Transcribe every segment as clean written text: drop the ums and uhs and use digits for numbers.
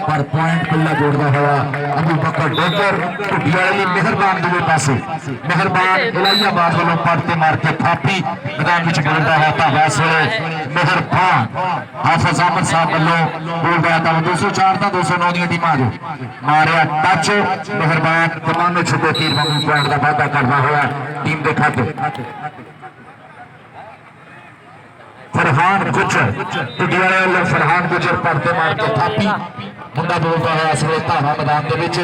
पर पॉइंट पहला जोड़ता हुआ अबू बकर डोगर ढुड्डी वाले मेहरबान दूसरे पासे मेहरबान इलाहाबाद वालों पड़ते मार के थापी मैदान में बोलता है धावा इस वे मेहरबान हाफिज अहमद साहब वालों बोल रहा था 204 था 209 दी टीम आ जाओ मारिया टच मेहरबान कमानो छुपे तीर वांगू पॉइंट का वादा करना हुआ टीम के खाते फरहान गुजर ढुडियाले वालों फरहान गुजर पड़ते मार के थापी मुंडा बोलता है इस वे धावा मैदान के विच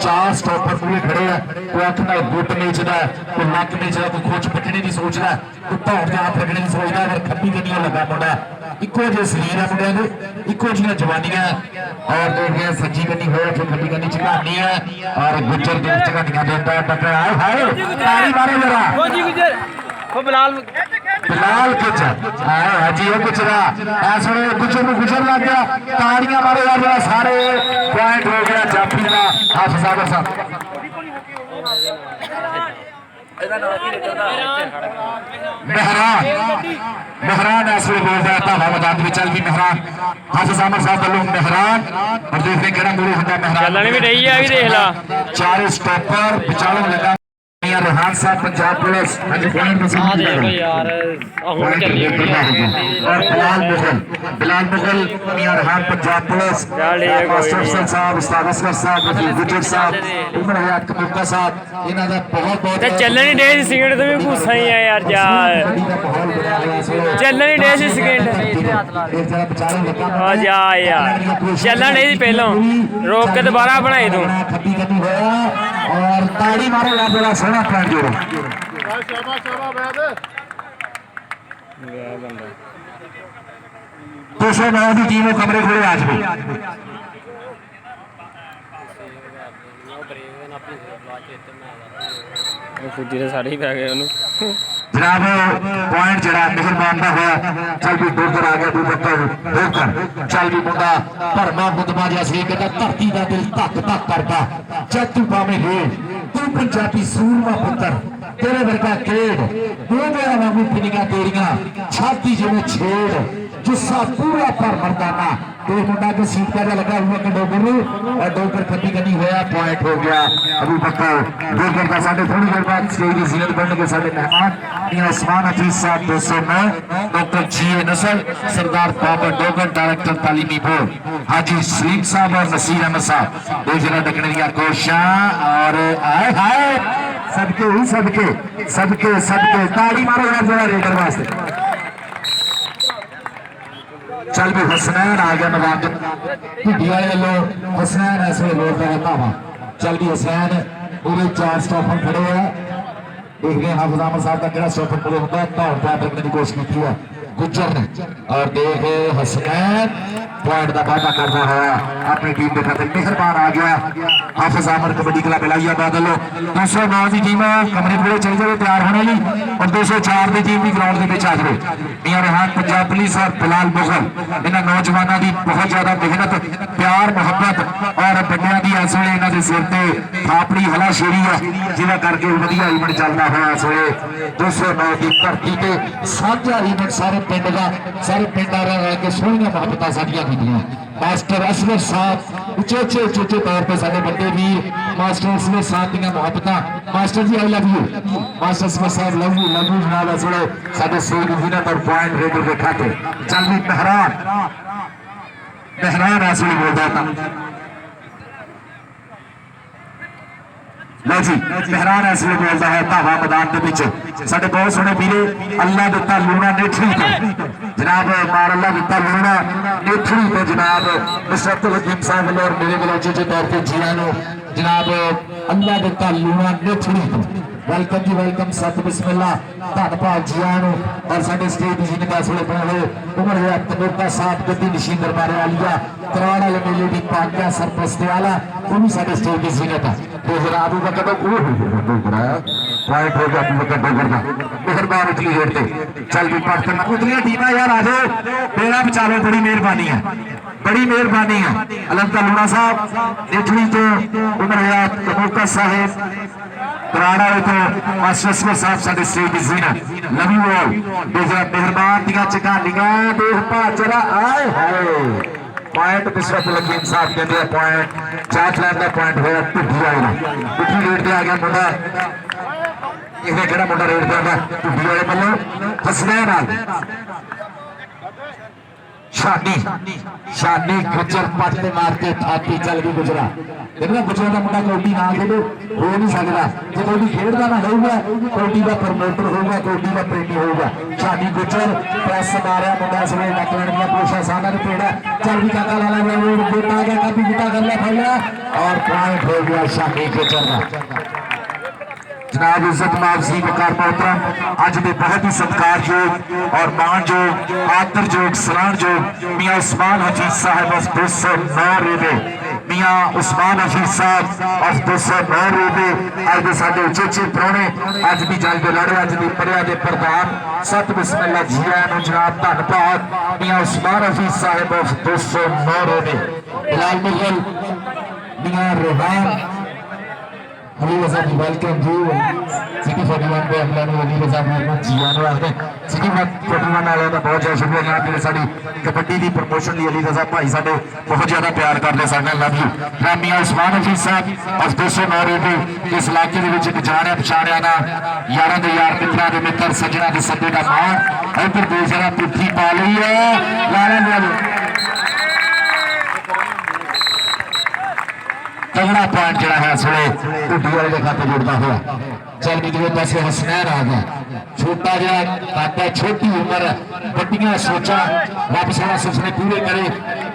चार स्टॉपर पूरे खड़े हैं कोई अख नाल गुट नीचदा कोई नक नीचदा कोई खोच पटने की सोचदा कोई धौड़ के हाथ रखने की सोचदा अगर खब्बी गड्डियां लगा मुंडा इको जे शरीर है मुंडिया दे इको जिहियां जवानियां और देखिए सज्जी गड्डी होया फिर खब्बी गड्डी चढ़ानी है और गुजर दे चढ़ानियां देता है टक्कर आए हाय तारी मारो जरा गुजर वो बिलाल गुजर आए हाजी वो गुजरा ऐसे गुजर में गुजर लग गया ताड़ियां मारो यार जरा सारे पॉइंट हो गया जाफी का हाफिज अहमद साहब मेहरान ऐसे बोलता है धावा मैदान में चल भी मेहरान हाफिज अहमद साहब वालों मेहरान और देखने केड़ा मूरे होता मेहरान चलने भी रही है अभी देख ला चार स्टॉपर बिचारों लगा रेहान साहब पंजाब पुलिस यार और बिलाल मुगल मियां रेहान पंजाब पुलिस मास्टर अफसर साहब उस्ताद असगर साहब गुजर साहब उमर हयात कपूर साहब इन्हां दा बहुत बहुत चलने नहीं डे सिगरेट तो भी गुस्सा ही है यार चलने नहीं डे सिगरेट जा यार चलना नहीं पहलों रोक के दोबारा बनाई तू और ताड़ी मारो यार बड़ा सोना पॉइंट जोड़ो दो सौ 9 की टीम कमरे खोले आज भी सारे ही पै गए जनाब पॉइंट जरा मेहरबान का होया चल भी डोगर आ गया डोगर चल भी मुंडा भरमा मुदमा जिहा सी कहता धरती का दिल धक धक करता जद तू पावे हेड तू पंजाबी सूरमा पुत्र तेरे वर्गा खेड डोगरा वांगू फिनिगा तेरियां छाती जिवें छेड़ जुस्सा पूरा पर मर्दाना तो मुंडा के सीट का लगा हुआ कि डोगर और डोगर खत्ती कनी होया पॉइंट हो गया अबू बकर डोगर का साढ़े थोड़ी देर बाद स्टेज की जीनत बनने के साढ़े मेहमान मियां उस्मान हफीज साहब 209 डॉक्टर जी नसर सरदार बाबर डोगर डायरेक्टर तालीमी बोर्ड हाजी सलीम साहब और नसीर अहमद साहब दो जना डकने की कोशिश और आए हाय सबके ही सबके सबके सबके ताड़ी मारो यार जरा रेडर वास्ते चल भी हसनैन आ गया मैदान ढुड्डी वाले वालों हसनैन ऐसे बोलता है धावा चल भी हसनैन पूरे 4 स्टॉपर खड़े हैं देखते हैं हाफिज अहमद साहब का केड़ा स्टॉपर पूरे होता है दौड़ पैर रखने की कोशिश की है गुजर ने और देखे हसनैन पॉइंट का वादा करना है अपनी टीम के खाते मेहरबान आ गया हाफिज अहमद कबड्डी क्लब इलाहाबाद वालों 209 की टीम कमरे पूरे चल जाए तैयार होने ली और 204 की टीम भी ग्राउंड के आ जाए मियां रेहान पंजाब पुलिस और बिलाल मुगल इन्होंने नौजवानों की बहुत ज्यादा मेहनत प्यार मुहब्बत और बंदियां की इस वे इन्होंने सिर से थापड़ी हलाशेरी है जिन्हें करके वधिया इवेंट चलता है इस वे 209 की धरती से साझा इवेंट सारे पिंड का सारे पिंड रह के सोहनियां मुहब्बत साडियां कीतियां मास्टर असगर साहब उचेचे उचेचे तौर पर साडे बड़े वीर मास्टर असगर साहब दी मुहब्बत master ji I love you master Asghar साहब लव यू जनाब असले साडे सेल विनर और पॉइंट रेडर के खाते चल भी मेहरान ऐसे बोलता था लो जी मेहरान ऐसे बोलता है धावा मैदान के पीछे साडे बहुत सोहने वीरे अल्लाह दिता लूना नेठड़ी तो जनाब मार अल्लाह दिता लूना नेठड़ी तो जनाब मुशरफ हकीम साहब और मेरे वालों उचेचे तौर पर जिन्हों जनाब अल्लाह दिता लूना नेठड़ी तो वेलकम जी वेलकम सत बिस्मिल्लाह धन्नवाद जी आनू और साडे स्टेज की जिन्हें फैसले बने उमर हयात कपूर साहब गद्दी नशीन दरबार वालिया कराड़ वाले मेले की पाकिया सरपरस्ती वाला वो भी साडे स्टेज की जिन्हें था तो जरा अबू बकर पॉइंट हो गया अबू बकर डोगर का मेहरबान उतली हेड से चल भी पाकिस्तान उतलियां टीमां यार आ जाओ मेरा बचालो बड़ी मेहरबानी है बड़ी मेहरबानी है अलंता लूना साहब नेठड़ी तो उमर हयात कपूर साहब कराड़ा तो मास्टर असगर साहब साडे स्टेज की जीनत लव यू ऑल मेहरबान दियां चकानियां देख पा जरा आए हाय पॉइंट बिस्वत लकीम साहब कहते हैं पॉइंट चाट लैंड का पॉइंट होया ढुड्डी वाले का ढुड्डी रेट पे आ गया मुंडा इसने केड़ा मुंडा रेट पे आंदा ढुड्डी वाले वालों हसनैन शानी शानी गुजर पट ते मार के ठाती चल गई गुजरा देखना गुजरा का मुंडा कबड्डी ना खेले हो नहीं सकता जो कबड्डी खेलता ना होगा कबड्डी का प्रमोटर होगा कबड्डी का प्रेमी होगा शानी गुजर प्रेस मारा मुंडा इसने नकलन दिया पोशा सामने पेड़ा चल भी काका लाला बेटा आ गया कभी बेटा कर लिया फैला और पॉइंट हो गया शानी गुजर का जनाब इज्जत माफ सी वकार मोहतरम अज के बहुत ही सत्कारयोग और मानयोग आदरयोग सलाहयोग मियाँ उस्मान हफीज साहब ऑफ 209 रेवे मियाँ उस्मान हफीज साहब ऑफ 209 रेवे अज के साडे उचेचे प्राहुणे अज की जंग के लड़े अज की परिया के प्रधान सत बिस्मिल्ला जी आयां नूं जनाब धन्नवाद मियाँ उस्मान हफीज साहब ऑफ 209 रेवे बिलाल मुगल मियाँ रेहान अली रजा जी वेलकम जी सिटी 41 पे हमला ने अली रजा मोहम्मद जी आने वाले सिटी 41 वाले का बहुत ज्यादा शुक्रिया जनाब मेरे साडी कबड्डी की प्रमोशन लिए अली रजा भाई साडे बहुत ज्यादा प्यार करते साडे लव यू मियां उस्मान हफीज साहब ऑफ 209 रेवे इस इलाके दे विच एक जाणिया पछाणिया ना यारां दे यार मित्रां दे मित्र सज्जणा दे सद्दे दा मान इधर दो जरा पुट्ठी पा लई है लाला ने तगड़ा पॉइंट जरा है सुने ढुड्डी वाले के खाते जुड़ता हुआ चल भी दूसरे पासे हसनैन आ गया छोटा जहा खाता छोटी उम्र बड़िया सोचा रब सोना सुपने पूरे करे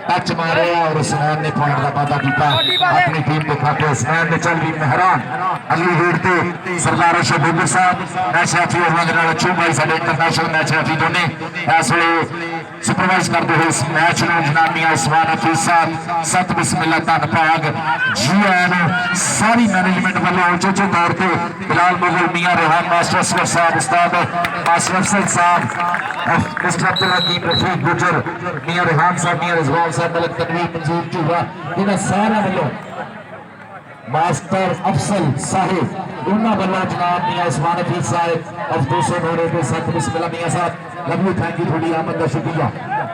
टच मारे और हसनैन ने पॉइंट का वादा किया अपनी टीम के खाते हसनैन ने चल भी मेहरान अगली हेड ते सरदार शबीर साहब मैच रेफरी और अच्छू भाई साडे इंटरनेशनल मैच रेफरी दोने इस वे सुपरवाइज करते हुए इस मैच में जनाब मियां उस्मान हफीज साहब सत बिस्मिल्ला धन्नवाद जी आयां सारी मैनेजमेंट वालों उचेचे तौर पर बिलाल मुगल मियां रेहान मास्टर असगर साहब उस्ताद मास्टर अफसल साहब मिस्टर अब्दुल हकीम रफीक गुजर मियां रेहान साहब मियां रिजवान साहब मलिक तनवीर मंजूर चूहा इन्हां सारे वालों मास्टर अफसल साहिब उन्होंने वालों जनाब मियां उस्मान हफीज साहब ऑफ 209 पे सत बिस्मिल्ला मियां साहब लव यू थैंक यू थोड़ी आमद का शुक्रिया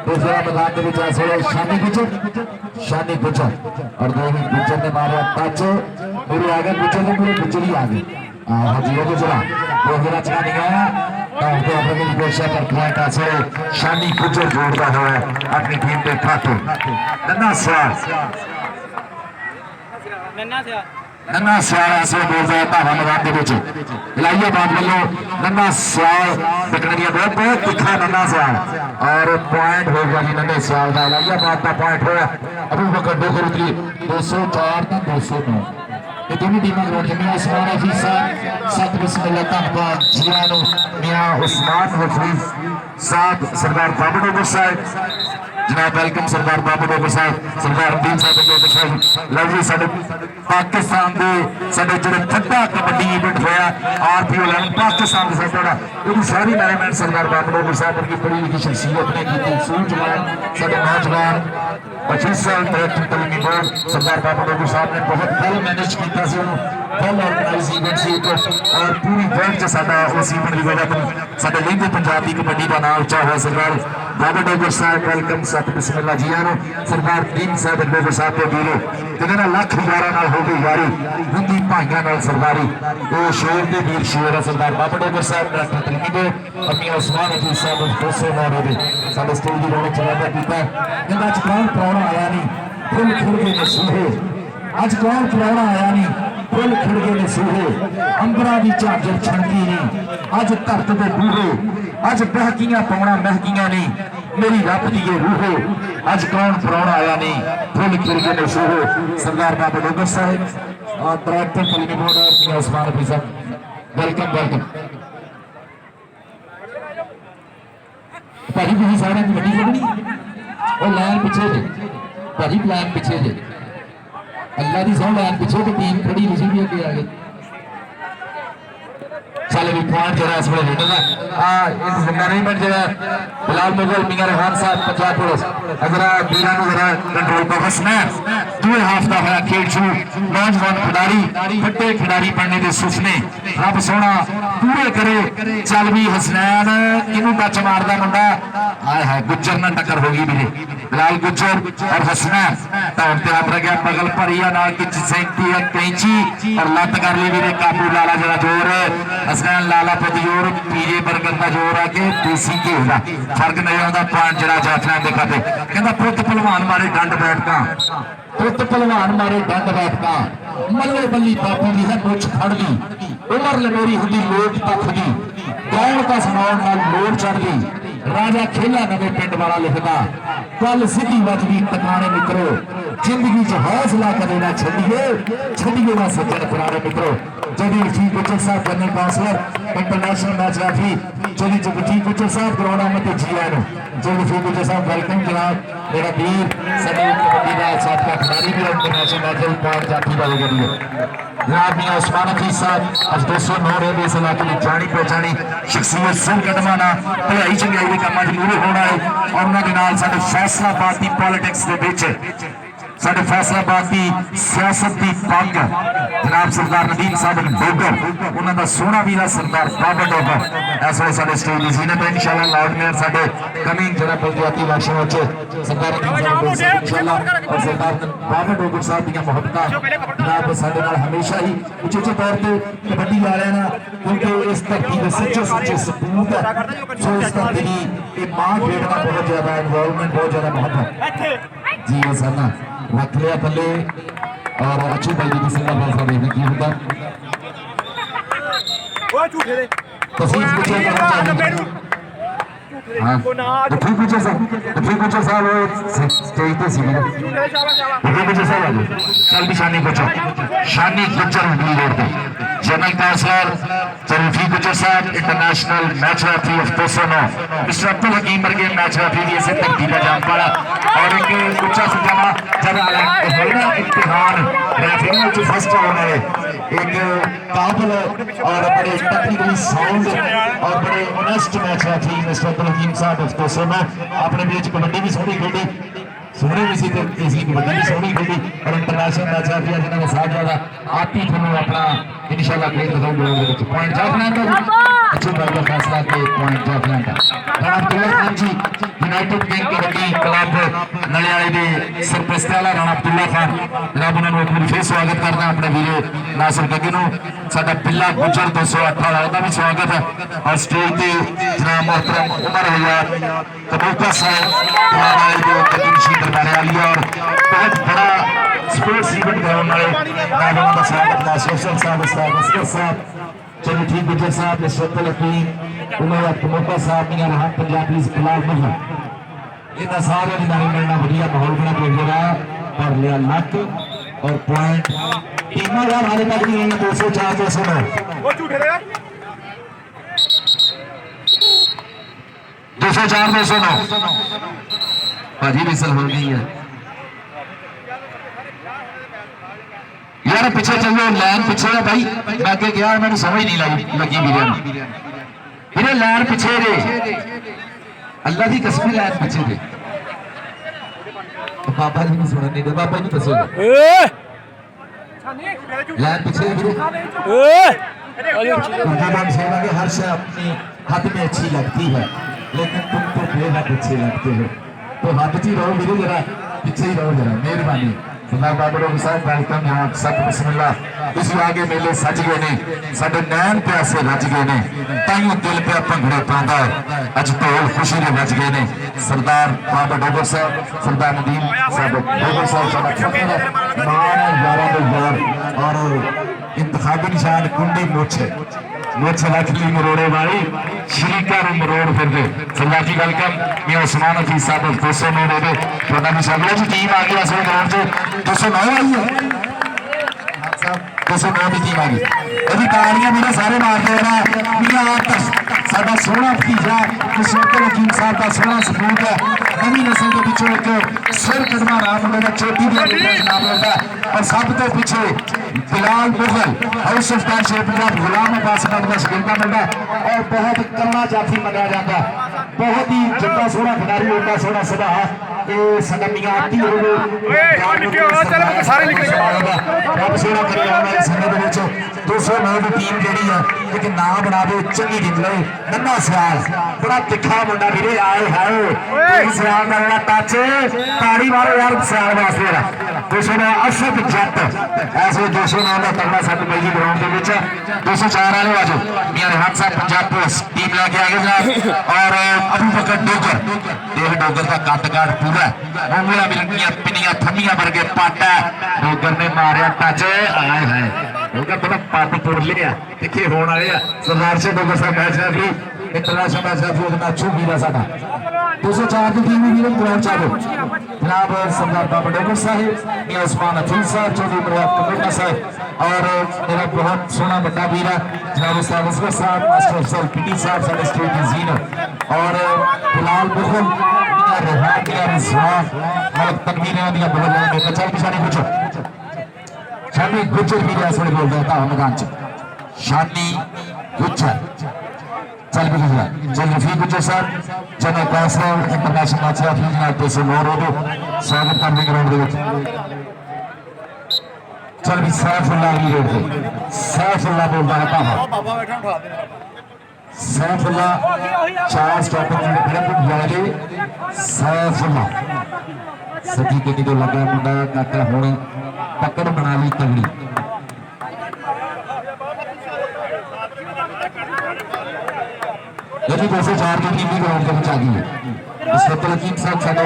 दूसरा मैदान के विचार से शानी गुजर और दो ही गुजर ने मारा टच मेरे आगे गुजर ने पूरे गुजर ही आ गए हाँ जी वो गुजरा वो गुजरा चला नहीं गया तो अपने कोशिश पर पॉइंट हासिल शानी गुजर जोड़ता हुआ अपनी टीम के खाते नन्ना सियाल ऐसे बोलता है धावा मैदान के विच इलाहाबाद वालों नन्ना सियाल बिकनिया बहुत तिखा नन्ना सियाल और पॉइंट हो गया जी नन्हे सियाल का इलाहाबाद का पॉइंट होया अबू बकर डोगर उतरी 204 तो 209 ये दोनों टीमें ग्राउंड में मियां उस्मान हफीज साहब सत बिस्मिल्ला धन्नवाद जियां मियां उस्मान हफीज साहब सरदार बाबू डोगर साहब जनाब वेलकम सरदार बाबू डोगर साहब सरदार रमदीन साहब डोगर साहब लव जी साडे पाकिस्तान के साडे जिहड़े ठंडा कबड्डी इवेंट होया RPO 11 पाकिस्तान के साथ बड़ा ये सारी मैनेजमेंट सरदार बाबू डोगर साहब की बड़ी लिखी शख्सियत ने की सूझवान साडे नौजवान 25 साल डायरेक्टर तलीमी बोर्ड सरदार बाबू डोगर साहब ने बहुत वेल मैनेज किया वेल ऑर्गेनाइज इवेंट से और पूरी वर्ल्ड च साडा उस इवेंट की वजह तो साडे लहंदे पंजाब की कबड्डी का नाम उच्चा हुआ सरदार बाबू डोगर साहब वेलकम सत बिस्मिल्ला जी आनो सरदार दीन साहब डोगर साहब के वीरो जिन्होंने लख यारा नाल हो गई यारी हिंदी भाइयों नाल सरदारी वो शेर के वीर शेर है सरदार बाबू डोगर साहब डायरेक्टर तलीमी बोर्ड मियां उस्मान हफीज साहब 209 दे साडे स्टेज की रौनक चलाता कीता कहंदा अज कौन प्राहुणा आया नहीं फुल खिड़ गए ने सूहे अज कौन प्राहुणा आया नहीं फुल खिड़ गए ने सूहे अंबरा दी झांजर छणकी नहीं अज धरत दे बूहे अज बहकियां पौना महकियां नहीं मेरी रब दी ये रूहे अज कौन प्राहुणा आया नहीं फुल खिड़ गए ने सूहे सरदार बाबू डोगर साहब और डायरेक्टर तलीमी बोर्ड मियां उस्मान हफीज साहब वेलकम भाजी तुम सारे की वड्डी लगनी और लाइन पिछे जे भाजी लाइन पिछे जे अल्लाह की सौ लाइन पिछे तो टीम खड़ी नहीं सी अगे आ गई ਚੱਲ ਵੀ ਪੁਆਇੰਟ ਜਿਹੜਾ ਇਸ ਵੇਲੇ ਲੀਡਰ ਦਾ ਇਸ ਮੈਨੇਜਮੈਂਟ ਜਿਹੜਾ ਬਿਲਾਲ ਮੁਗਲ ਮੀਆਂ ਰਹਿਮਾਨ ਸਾਹਿਬ ਪੰਜਾਬ ਪੁਲਿਸ ਅਗਰ ਵੀਰਾਂ ਨੂੰ ਜਰਾ ਕੰਟਰੋਲ ਕਰ ਹਸਨੈਨ ਦੂਏ ਹਾਫ ਦਾ ਹੋਇਆ ਖੇਡ ਸ਼ੁਰੂ ਨੌਜਵਾਨ ਖਿਡਾਰੀ ਵੱਡੇ ਖਿਡਾਰੀ ਬਣਨੇ ਦੇ ਸੁਪਨੇ ਰੱਬ ਸੋਹਣਾ ਪੂਰੇ ਕਰੇ ਚੱਲ ਵੀ ਹਸਨੈਨ ਇਹਨੂੰ ਟੱਚ ਮਾਰਦਾ ਮੁੰਡਾ ਹਾਏ ਹਾਏ ਗੁੱਜਰ ਨਾਲ ਟੱਕਰ ਹੋ ਗਈ ਵੀਰੇ ਬਿਲਾਲ गुज्जर और हसनैन तौर पे आप रह गया बगल पर या नाल की सेंटी है कैंची और लत कर ली मेरे काबू लाला जरा जोर हसनैन लाला पे जोर पीजे बर्गर का जोर आके देसी घी का फर्क नहीं आता पॉइंट जरा जाफना देखा थे कहता पुत पहलवान मारे डंड बैठका पुत पहलवान मारे डंड बैठका मल्ले बल्ली बापू की है मुछ फड़ ली उमर लमेरी हुई लोट तक गई कौन का समान नाल लोट चढ़ गई राजा खेला नवे पिंड वाला लिखता कल सीधी बजवी टकाने मित्रो जिंदगी च हौसला कदे ना छड़िए ना सज्जन पुराने मित्रो जदी जी गुज्जर साहब general councillor international match referee Jaddi ji Gujjar साहब करोड़ा मत जी आए जदी जी गुज्जर साहब वेलकम जनाब मेरा वीर सभी कबड्डी का साथ का खिलाड़ी भी इंटरनेशनल मैच पॉइंट जाती वाली गई है जनाब मियां उस्मान हफीज साहब आज 209 रहे इस इलाके में जानी पहचानी शख्सियत सिंह कदमाना भलाई चंगाई के कामां च मूरे होना है और उन्होंने नाल साडे फैसलाबाद की पॉलिटिक्स दे विच साडे फैसलाबाद की सियासत की पग जनाब सरदार नदीम साहब डोगर उन्हों का सोहना वीरा सरदार बाबा डोगर इस वे साडे स्टेज की जीनत है इंशाअल्लाह लॉर्ड मेयर साडे कमिंग जरा पंचायती इलेक्शन में सरदार नदीम साहब इंशाअल्लाह और सरदार बाबा डोगर साहब दी मोहब्बत जनाब साडे नाल हमेशा ही उचेचे तौर पर कबड्डी वाले ना क्योंकि इस धरती के सच्चे सपूत है सो इस धरती की मां खेडना बहुत ज्यादा इन्वॉल्वमेंट बहुत ज्यादा महत्व जी ये सर रख लिया पल्ले और अच्छी भाई जी सिंगल बॉल का देखने की होगा तस्वीर कुछ करना हां तो ठीक कुछ साहब स्टेज पे सी तो कुछ साहब चल भी शानी गुज्जर हुई रोड पे जनरल काउंसलर चरफी गुज्जर साहब international match referee of 209 mister Abdul Hakeem वर्गे मैच रेफरी भी ऐसे धरती का जाम पड़ा और एक उच्चा सजाना जब इम्तिहान रेफरियों में फर्स्ट होना है एक काबिल और बड़े टेक्निकली साउंड और बड़े honest match referee mister Abdul Hakeem साहब ऑफ 209 अपने बीच कबड्डी भी सोहनी खेली सोहनी भी सी तीसरी कबड्डी भी सोहनी खेली और इंटरनेशनल मैच रेफरी जिन्होंने साथ ज्यादा आप ही थोड़ा अपना इंशाल्लाह खेल दिखाऊंगे पॉइंट जाफना का अच्छे बात का फैसला के पॉइंट जाफना का राणा अब्दुल्ला खान जी यूनाइटेड किंग कबड्डी क्लब नलियाले दे सरपरस्त वाला राणा अब्दुल्ला खान जनाब उन्होंने एक बार फिर स्वागत करना अपने वीरे नासिर गग्गी नु साडा पिल्ला गुज्जर 208 वाला का भी स्वागत है और स्टेज पे जनाब मोहतरम उमर हयात कबूतर साहब नलियाले दे कदीम शी दरबार वाली और बहुत बड़ा स्पोर्ट्स इवेंट कराने वाले जनाब का स्वागत नासिर साहब अस्कर साहब चलो ठीक गुज्जर साहब इस्रतुल हकीम उमर कबूतर साहब मियां रहमान पंजाबी खिलाफ मुहम्मद इतना सारे नाल मिलना बढ़िया माहौल बना के जरा पर लिया लक और पॉइंट टीमां यार हाले तक नहीं है 204 209 वो झूठे रे 204 209 भाजी मिसल हो गई है यार पीछे चलो लाइन पीछे है भाई मैं आगे गया मैंने समझ नहीं लगी वीरे लाइन पीछे रे अल्लाह की कसम लाइन पीछे रे बाबा जी ने सुना नहीं दे बाबा जी दसो लाइन पीछे रे सेवा के हर शय अपनी हद में अच्छी लगती है लेकिन तुम तो बेहद अच्छे लगते हो तो हद ही रहो मेरे जरा पीछे ही रहो जरा मेहरबानी सरदार बाबा डोगर साहब वेलकम यहाँ सब बिस्मिल्लाह इस आगे मेले सज गए ने साडे नैन प्यासे रज गए ने ताइयों दिल पे भंगड़े पांदा है अज ढोल खुशी दे बज गए ने सरदार बाबा डोगर साहब सरदार नदीम साहब डोगर साहब साडा फखर है मान यारां दे यार और इंतखाबी निशान कुंडी मुछ लखली मरोड़े वाली शरीका मरोड़ फिर सरदार जी वेलकम मियां उस्मान हफीज साहब 209 दे थोड़ा भी सब जी टीम आ गई असली ग्राउंड से 209 आई है साहब 209 की टीम आ गई अभी तालियां मेरे सारे मारते हैं ना मियां साडा सोहना भतीजा मिस्टर हकीम साहब का सोहना सपूत है नवी नस्ल के पिछों एक सिर कदमा राम मुंडे का चोटी भी जनाब लगता और सब तो पीछे बिलाल मुगल हाउस सुल्तान शेख पंजाब गुलाम अब्बास का शकील मिलता और बहुत कला जाफी मनाया जाता बहुत ही जितना सोहना खिडारी उन्ना सोहना सुभा साडा मियां आती होवे सारे निकल रब सोहना करे आने वाले समय दे विच 209 ਦੀ ਟੀਮ ਜਿਹੜੀ ਆ ਇੱਕ ਨਾਮ ਬਣਾਵੇ ਚੰਗੀ ਜਿੱਤ ਲਏ ਨੰਨਾ ਸਿਆਲ ਬੜਾ ਤਿੱਖਾ ਮੁੰਡਾ ਵੀਰੇ ਆਏ ਹਾਏ ਇਹ ਸਿਆਲ ਦਾ ਜਿਹੜਾ ਟੱਚ ਤਾੜੀ ਮਾਰੋ ਯਾਰ ਸਿਆਲ ਵਾਸਤੇ ਦਾ 209 ਅਸ਼ਦ ਜੱਟ ਐਸੇ 209 ਦਾ ਤਗੜਾ ਸੱਟ ਪਈ ਜੀ ਗਰਾਊਂਡ ਦੇ ਵਿੱਚ 204 ਵਾਲੇ ਆਜੋ ਮੀਆਂ ਹੱਕ ਸਾਹਿਬ ਪੰਜਾਬ ਪੁਲਿਸ ਟੀਮ ਲੈ ਕੇ ਆ ਗਏ ਜਨਾਬ ਔਰ ਅਬੂ ਬਕਰ ਡੋਗਰ ਇਹ ਡੋਗਰ ਦਾ ਕੱਟ ਪੂਰਾ ਉਂਗਲਾਂ ਮਿਲਣਗੀਆਂ ਪਿੰਨੀਆਂ ਥੰਮੀਆਂ ਵਰਗੇ ਪੱਟ ਡੋਗਰ ਨੇ ਮਾਰਿਆ ਟੱਚ ਆਏ ਹਾਏ ਉਹਦਾ ਬੜਾ ਪੱਟ ਤੋੜ ਲਿਆ ਕਿੱਥੇ ਹੋਣ ਵਾਲੇ ਆ ਸਰਦਾਰ ਸਿੰਘ ਡੋਗਰ ਸਾਹਿਬ match referee international match referee ਉਹਦਾ ਮੈਚ ਵੀ ਦਾ ਸਾਡਾ 204 ਦੀ ਟੀਮ ਵੀ ਗਰਾਊਂਡ ਚਾਹੋ जनाब सरदार बाबा डोगर साहिब मियां उस्मान अफील साहब चौधरी मुराद कपूर साहब और मेरा बहुत सोहना बड़ा वीर है जनाब उस्ताद असगर साहब मास्टर अफसर पीटी साहब साडे स्टेट दी जीनो और बिलाल मुगल मियां रेहान मियां रिजवान मलक तकदीर दी बहुत लंबे चल पिछाड़ी पूछो शानी गुज्जर वीर इस वेले बोलदा था मैदान च शानी गुज्जर चल भी गुजरा चल रफीक गुज्जर साहब general councillor international match referee जनाब पैसे मोर हो स्वागत करने ग्राउंड दे चल भी सैफुल्ला अली रोड पे सैफुल्ला बोलदा है पापा सैफुल्ला 4 स्टॉपर जिहड़े फिल्म जाले सैफुल्ला सच्ची किन्नी तो लगा मुंडा काका हुण पकड़ बना ली तगड़ी यदि 204 की टीम भी ग्राउंड के आ गई है इस वक्त लकीम साहब साडे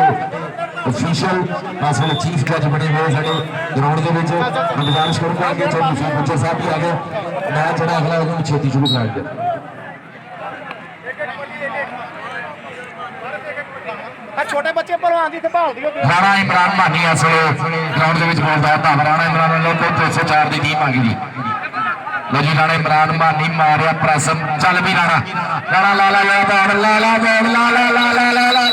ऑफिशियल पास वाले चीफ जज बने हुए साडे ग्राउंड के विच मैं गुजारिश करूंगा कि चौधरी रफीक गुज्जर साहब भी आ गए मैच जड़ा अगला उन्होंने छेती शुरू करा दिया छोटे बच्चे भलवान दी संभाल दियो राणा इमरान मानी इस वेले ग्राउंड के विच बोलदा है राणा इमरान वालों को 204 की टीम आ गई जी लो जी राणा इमरान मानी मारिया प्रेस चल भी राणा राणा ला ला ला ला ला ला ला ला ला ला ला ला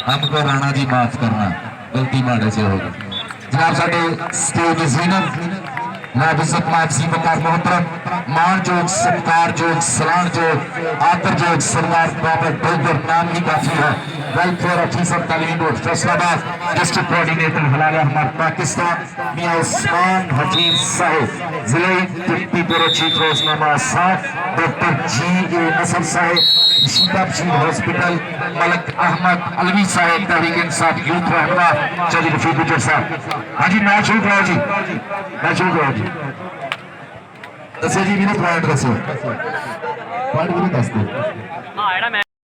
हमको राणा जी माफ करना गलती मारे से हो गई जनाब साडे स्टेज जीनत जनाब इज्जत माफी वकार मोहतरम मानजोग सत्कारजोग सलामजोग आदरजोग सरदार बाबा डोगर नाम ही काफी है वेलफेयर ऑफिसर तालीम बोर्ड फैसलाबाद डिस्ट्रिक्ट कोऑर्डिनेटर हलाल अहमद पाकिस्तान मियां उस्मान हकीम साहिब जिले डिप्टी ब्यूरो चीफ रोजनामा साहब डॉक्टर जी ए असद साहिब शिदा बशीर हॉस्पिटल मलक अहमद अलवी साहिब तहरीक इंसाफ यूथ रहनुमा चौधरी रफीक गुज्जर साहब हाँ जी मैच शुरू कराओ जी मैच शुरू कराओ जी दसो जी भी पॉइंट दसो पॉइंट भी दस दो हाँ